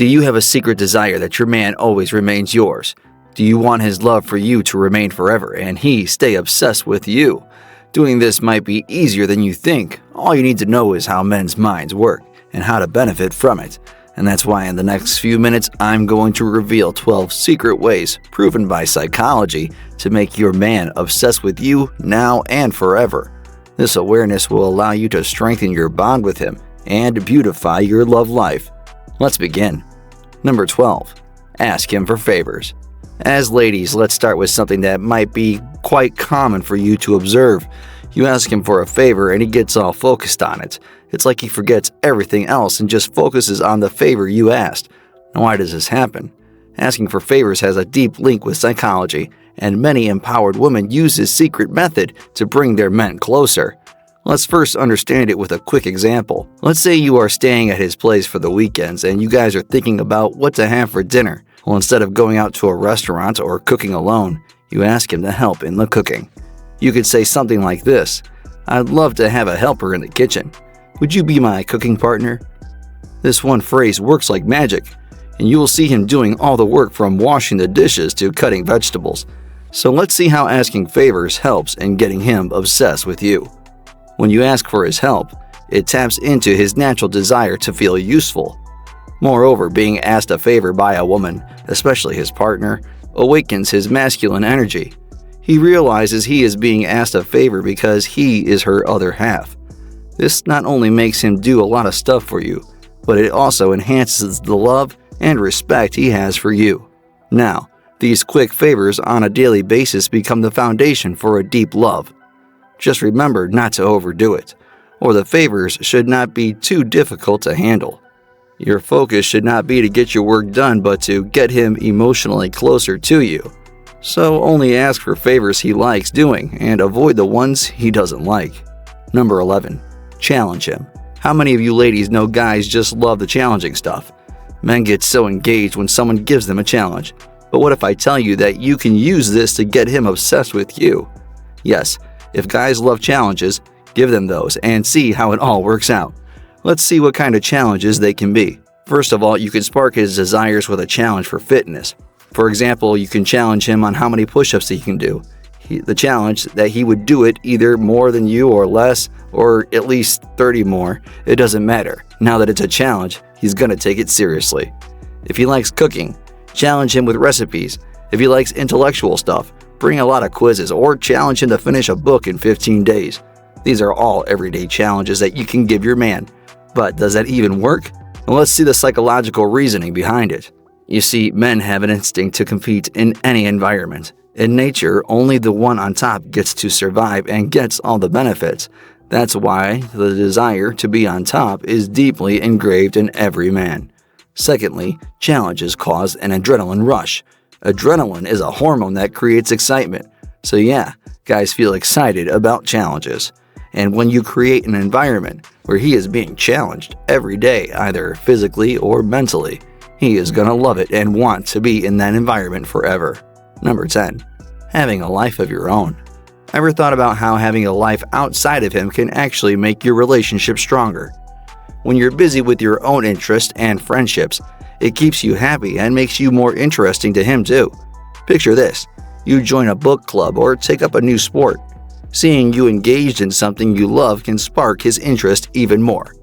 Do you have a secret desire that your man always remains yours? Do you want his love for you to remain forever and he stay obsessed with you? Doing this might be easier than you think. All you need to know is how men's minds work and how to benefit from it. And that's why in the next few minutes, I'm going to reveal 12 secret ways proven by psychology to make your man obsessed with you now and forever. This awareness will allow you to strengthen your bond with him and beautify your love life. Let's begin. Number 12. Ask him for favors. As ladies, let's start with something that might be quite common for you to observe. You ask him for a favor and he gets all focused on it. It's like he forgets everything else and just focuses on the favor you asked. Now, why does this happen? Asking for favors has a deep link with psychology, and many empowered women use this secret method to bring their men closer. Let's first understand it with a quick example. Let's say you are staying at his place for the weekends and you guys are thinking about what to have for dinner. Well, instead of going out to a restaurant or cooking alone, you ask him to help in the cooking. You could say something like this: "I'd love to have a helper in the kitchen. Would you be my cooking partner?" This one phrase works like magic, and you will see him doing all the work from washing the dishes to cutting vegetables. So let's see how asking favors helps in getting him obsessed with you. When you ask for his help, it taps into his natural desire to feel useful. Moreover, being asked a favor by a woman, especially his partner, awakens his masculine energy. He realizes he is being asked a favor because he is her other half. This not only makes him do a lot of stuff for you, but it also enhances the love and respect he has for you. Now, these quick favors on a daily basis become the foundation for a deep love. Just remember not to overdo it, or the favors should not be too difficult to handle. Your focus should not be to get your work done, but to get him emotionally closer to you. So only ask for favors he likes doing and avoid the ones he doesn't like. Number 11. Challenge him. How many of you ladies know guys just love the challenging stuff? Men get so engaged when someone gives them a challenge. But what if I tell you that you can use this to get him obsessed with you? Yes, if guys love challenges, give them those and see how it all works out. Let's see what kind of challenges they can be. First of all, you can spark his desires with a challenge for fitness. For example, you can challenge him on how many push-ups he can do. The challenge that he would do it either more than you or less, or at least 30 more. It doesn't matter. Now that it's a challenge, he's gonna take it seriously. If he likes cooking, challenge him with recipes. If he likes intellectual stuff, bring a lot of quizzes or challenge him to finish a book in 15 days. These are all everyday challenges that you can give your man. But does that even work? Well, let's see the psychological reasoning behind it. You see, men have an instinct to compete in any environment. In nature, only the one on top gets to survive and gets all the benefits. That's why the desire to be on top is deeply engraved in every man. Secondly, challenges cause an adrenaline rush. Adrenaline is a hormone that creates excitement. So yeah, guys feel excited about challenges. And when you create an environment where he is being challenged every day, either physically or mentally, he is gonna love it and want to be in that environment forever. Number 10. Having a life of your own. Ever thought about how having a life outside of him can actually make your relationship stronger? When you're busy with your own interests and friendships, it keeps you happy and makes you more interesting to him too. Picture this: you join a book club or take up a new sport. Seeing you engaged in something you love can spark his interest even more.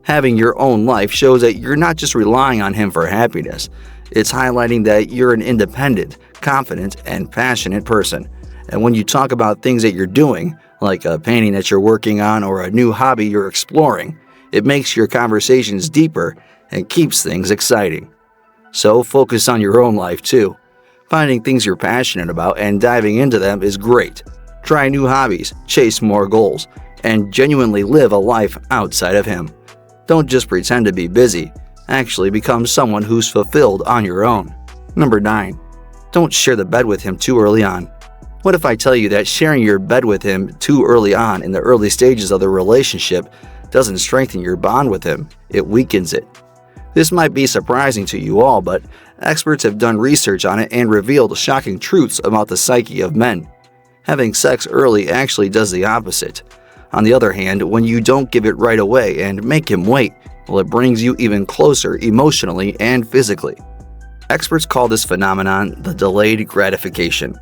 Having your own life shows that you're not just relying on him for happiness. It's highlighting that you're an independent, confident, and passionate person. And when you talk about things that you're doing, like a painting that you're working on or a new hobby you're exploring, it makes your conversations deeper and keeps things exciting. So focus on your own life too. Finding things you're passionate about and diving into them is great. Try new hobbies, chase more goals, and genuinely live a life outside of him. Don't just pretend to be busy. Actually become someone who's fulfilled on your own. Number 9. Don't share the bed with him too early on. What if I tell you that sharing your bed with him too early on in the early stages of the relationship doesn't strengthen your bond with him, it weakens it? This might be surprising to you all, but experts have done research on it and revealed shocking truths about the psyche of men. Having sex early actually does the opposite. On the other hand, when you don't give it right away and make him wait, Well, it brings you even closer emotionally and physically. Experts call this phenomenon the delayed gratification.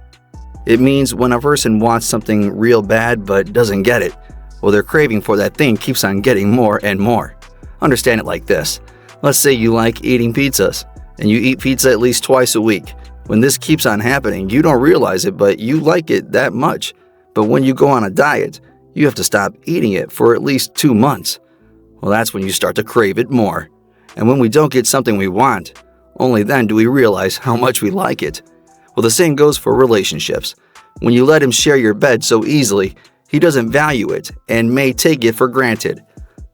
It means when a person wants something real bad but doesn't get it, well, their craving for that thing keeps on getting more and more. Understand it like this. Let's say you like eating pizzas, and you eat pizza at least twice a week. When this keeps on happening, you don't realize it, but you like it that much. But when you go on a diet, you have to stop eating it for at least 2 months. Well, that's when you start to crave it more. And when we don't get something we want, only then do we realize how much we like it. Well, the same goes for relationships. When you let him share your bed so easily, he doesn't value it and may take it for granted.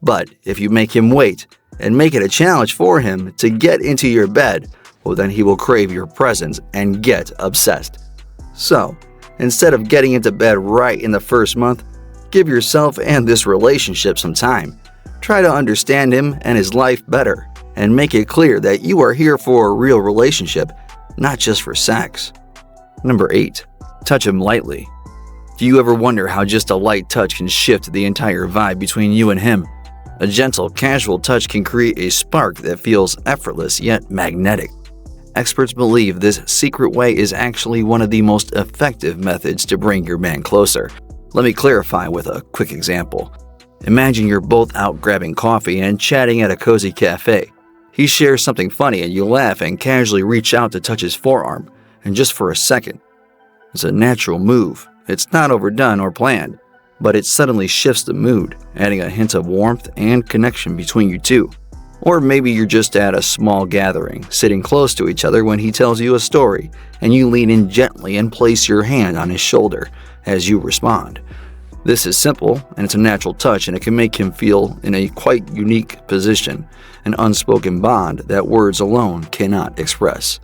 But if you make him wait and make it a challenge for him to get into your bed, well, then he will crave your presence and get obsessed. So, instead of getting into bed right in the first month, give yourself and this relationship some time. Try to understand him and his life better, and make it clear that you are here for a real relationship, not just for sex. Number 8. Touch him lightly. Do you ever wonder how just a light touch can shift the entire vibe between you and him? A gentle, casual touch can create a spark that feels effortless yet magnetic. Experts believe this secret way is actually one of the most effective methods to bring your man closer. Let me clarify with a quick example. Imagine you're both out grabbing coffee and chatting at a cozy cafe. He shares something funny and you laugh and casually reach out to touch his forearm, and just for a second. It's a natural move. It's not overdone or planned, but it suddenly shifts the mood, adding a hint of warmth and connection between you two. Or maybe you're just at a small gathering, sitting close to each other when he tells you a story, and you lean in gently and place your hand on his shoulder as you respond. This is simple, and it's a natural touch, and it can make him feel in a quite unique position, an unspoken bond that words alone cannot express.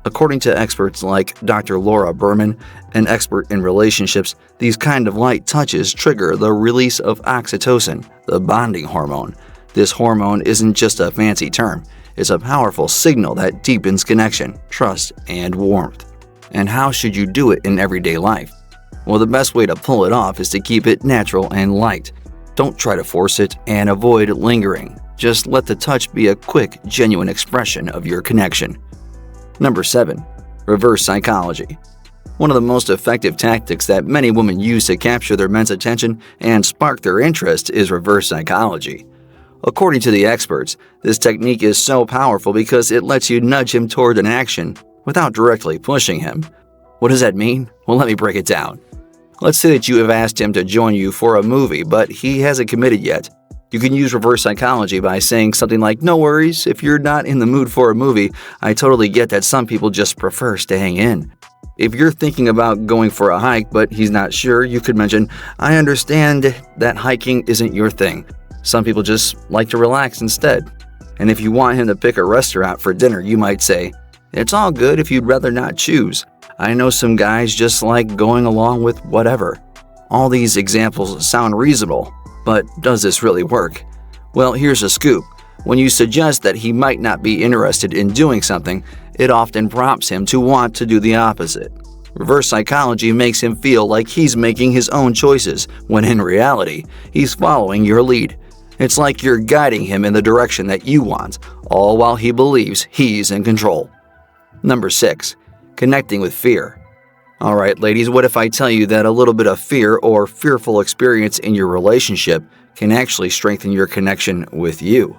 According to experts like Dr. Laura Berman, an expert in relationships, these kind of light touches trigger the release of oxytocin, the bonding hormone. This hormone isn't just a fancy term, it's a powerful signal that deepens connection, trust, and warmth. And how should you do it in everyday life? Well, the best way to pull it off is to keep it natural and light. Don't try to force it and avoid lingering. Just let the touch be a quick, genuine expression of your connection. Number 7. Reverse psychology. One of the most effective tactics that many women use to capture their men's attention and spark their interest is reverse psychology. According to the experts, this technique is so powerful because it lets you nudge him toward an action without directly pushing him. What does that mean? Well, let me break it down. Let's say that you have asked him to join you for a movie, but he hasn't committed yet. You can use reverse psychology by saying something like, "No worries, if you're not in the mood for a movie, I totally get that some people just prefer staying in." If you're thinking about going for a hike but he's not sure, you could mention, "I understand that hiking isn't your thing. Some people just like to relax instead." And if you want him to pick a restaurant for dinner, you might say, "It's all good if you'd rather not choose. I know some guys just like going along with whatever." All these examples sound reasonable, but does this really work? Well, here's a scoop. When you suggest that he might not be interested in doing something, it often prompts him to want to do the opposite. Reverse psychology makes him feel like he's making his own choices, when in reality, he's following your lead. It's like you're guiding him in the direction that you want, all while he believes he's in control. Number 6. Connecting with fear. Alright, ladies, what if I tell you that a little bit of fear or fearful experience in your relationship can actually strengthen your connection with you?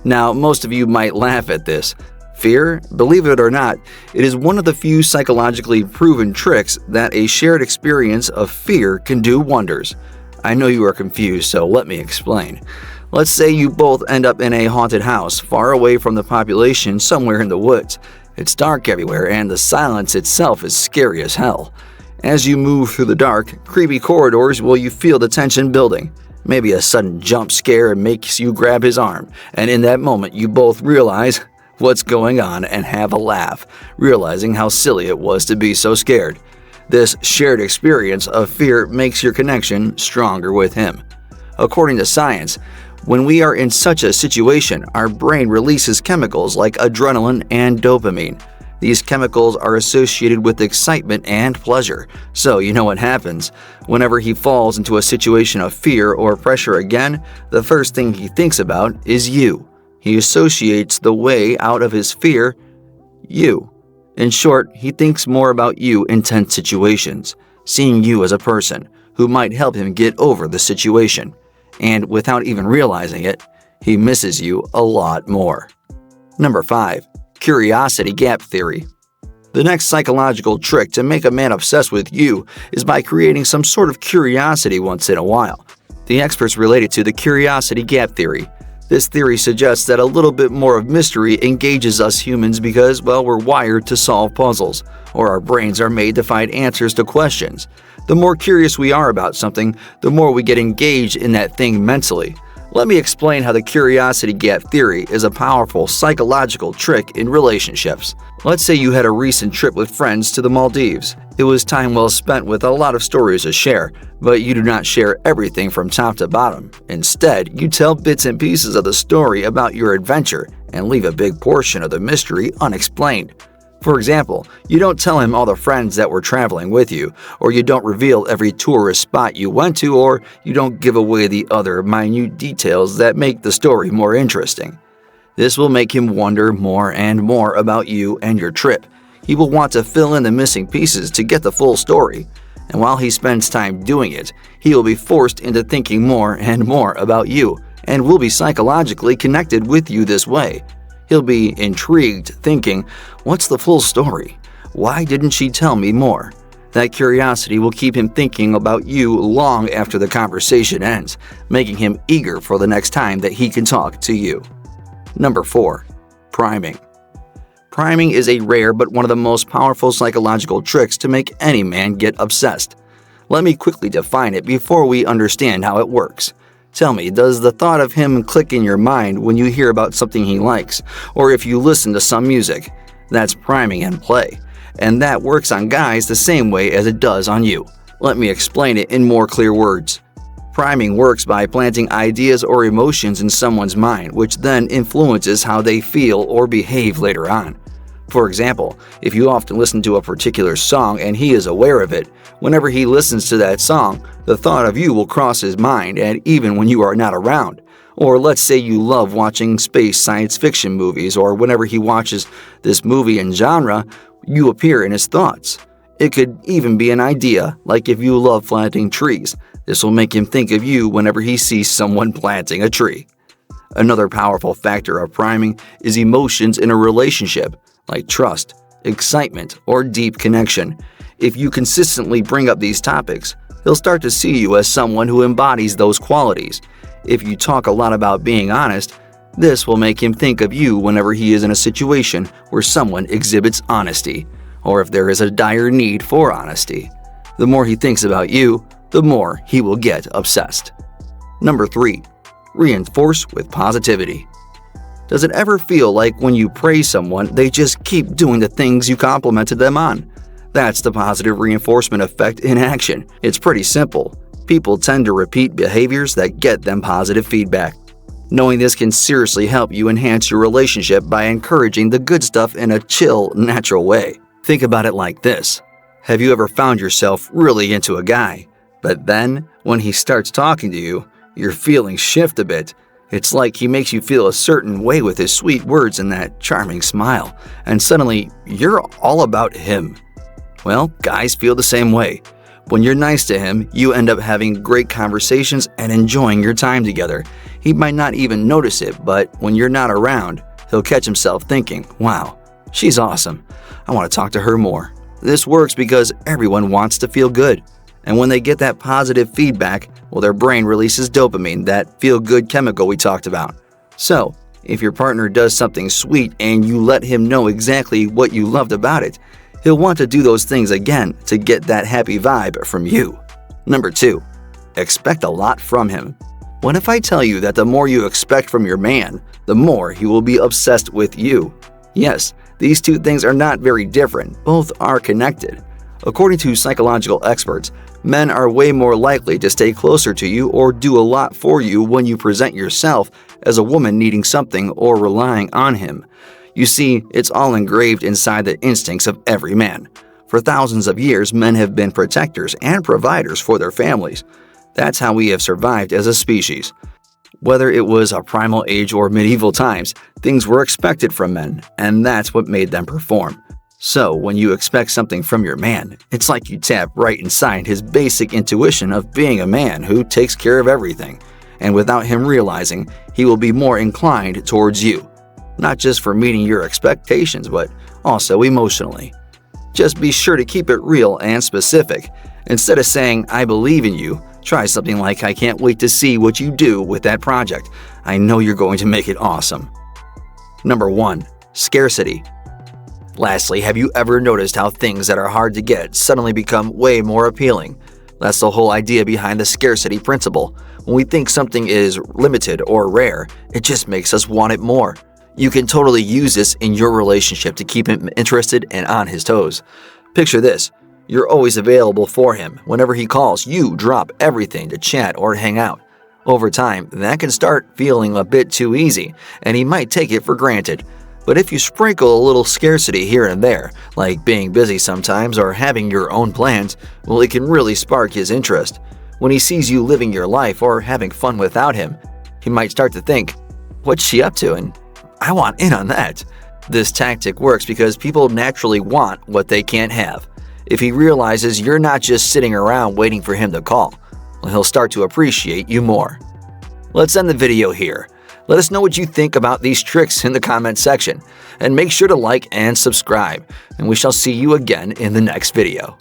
Now, most of you might laugh at this. Fear, believe it or not, it is one of the few psychologically proven tricks that a shared experience of fear can do wonders. I know you are confused, so let me explain. Let's say you both end up in a haunted house, far away from the population, somewhere in the woods. It's dark everywhere, and the silence itself is scary as hell. As you move through the dark, creepy corridors, will you feel the tension building? Maybe a sudden jump scare makes you grab his arm, and in that moment you both realize what's going on and have a laugh, realizing how silly it was to be so scared. This shared experience of fear makes your connection stronger with him. According to science, when we are in such a situation, our brain releases chemicals like adrenaline and dopamine. These chemicals are associated with excitement and pleasure, so you know what happens. Whenever he falls into a situation of fear or pressure again, the first thing he thinks about is you. He associates the way out of his fear, you. In short, he thinks more about you in tense situations, seeing you as a person who might help him get over the situation. And without even realizing it, he misses you a lot more. Number 5. Curiosity gap theory. The next psychological trick to make a man obsessed with you is by creating some sort of curiosity once in a while. The experts related to the curiosity gap theory. This theory suggests that a little bit more of mystery engages us humans because, well, we're wired to solve puzzles, or our brains are made to find answers to questions. The more curious we are about something, the more we get engaged in that thing mentally. Let me explain how the curiosity gap theory is a powerful psychological trick in relationships. Let's say you had a recent trip with friends to the Maldives. It was time well spent with a lot of stories to share, but you do not share everything from top to bottom. Instead, you tell bits and pieces of the story about your adventure and leave a big portion of the mystery unexplained. For example, you don't tell him all the friends that were traveling with you, or you don't reveal every tourist spot you went to, or you don't give away the other minute details that make the story more interesting. This will make him wonder more and more about you and your trip. He will want to fill in the missing pieces to get the full story. And while he spends time doing it, he will be forced into thinking more and more about you, and will be psychologically connected with you this way. He'll be intrigued, thinking, what's the full story? Why didn't she tell me more? That curiosity will keep him thinking about you long after the conversation ends, making him eager for the next time that he can talk to you. Number 4. Priming. Priming is a rare but one of the most powerful psychological tricks to make any man get obsessed. Let me quickly define it before we understand how it works. Tell me, does the thought of him click in your mind when you hear about something he likes, or if you listen to some music? That's priming in play, and that works on guys the same way as it does on you. Let me explain it in more clear words. Priming works by planting ideas or emotions in someone's mind, which then influences how they feel or behave later on. For example, if you often listen to a particular song and he is aware of it, whenever he listens to that song, the thought of you will cross his mind, and even when you are not around. Or let's say you love watching space science fiction movies, or whenever he watches this movie and genre, you appear in his thoughts. It could even be an idea, like if you love planting trees. This will make him think of you whenever he sees someone planting a tree. Another powerful factor of priming is emotions in a relationship, like trust, excitement, or deep connection. If you consistently bring up these topics, he'll start to see you as someone who embodies those qualities. If you talk a lot about being honest, this will make him think of you whenever he is in a situation where someone exhibits honesty, or if there is a dire need for honesty. The more he thinks about you, the more he will get obsessed. Number 3. Reinforce with positivity. Does it ever feel like when you praise someone, they just keep doing the things you complimented them on? That's the positive reinforcement effect in action. It's pretty simple. People tend to repeat behaviors that get them positive feedback. Knowing this can seriously help you enhance your relationship by encouraging the good stuff in a chill, natural way. Think about it like this. Have you ever found yourself really into a guy, but then, when he starts talking to you, your feelings shift a bit? It's like he makes you feel a certain way with his sweet words and that charming smile, and suddenly, you're all about him. Well, guys feel the same way. When you're nice to him, you end up having great conversations and enjoying your time together. He might not even notice it, but when you're not around, he'll catch himself thinking, wow, she's awesome. I want to talk to her more. This works because everyone wants to feel good. And when they get that positive feedback, well, their brain releases dopamine, that feel-good chemical we talked about. So, if your partner does something sweet and you let him know exactly what you loved about it, he'll want to do those things again to get that happy vibe from you. Number 2. Expect a lot from him. What if I tell you that the more you expect from your man, the more he will be obsessed with you? Yes, these two things are not very different. Both are connected. According to psychological experts, men are way more likely to stay closer to you or do a lot for you when you present yourself as a woman needing something or relying on him. You see, it's all engraved inside the instincts of every man. For thousands of years, men have been protectors and providers for their families. That's how we have survived as a species. Whether it was a primal age or medieval times, things were expected from men, and that's what made them perform. So, when you expect something from your man, it's like you tap right inside his basic intuition of being a man who takes care of everything. And without him realizing, he will be more inclined towards you. Not just for meeting your expectations, but also emotionally. Just be sure to keep it real and specific. Instead of saying, "I believe in you," try something like, "I can't wait to see what you do with that project. I know you're going to make it awesome." Number 1. Scarcity. Lastly, have you ever noticed how things that are hard to get suddenly become way more appealing? That's the whole idea behind the scarcity principle. When we think something is limited or rare, it just makes us want it more. You can totally use this in your relationship to keep him interested and on his toes. Picture this. You're always available for him. Whenever he calls, you drop everything to chat or hang out. Over time, that can start feeling a bit too easy, and he might take it for granted. But if you sprinkle a little scarcity here and there, like being busy sometimes or having your own plans, well, it can really spark his interest. When he sees you living your life or having fun without him, he might start to think, "What's she up to? And I want in on that." This tactic works because people naturally want what they can't have. If he realizes you're not just sitting around waiting for him to call, well, he'll start to appreciate you more. Let's end the video here. Let us know what you think about these tricks in the comment section, and make sure to like and subscribe, and we shall see you again in the next video.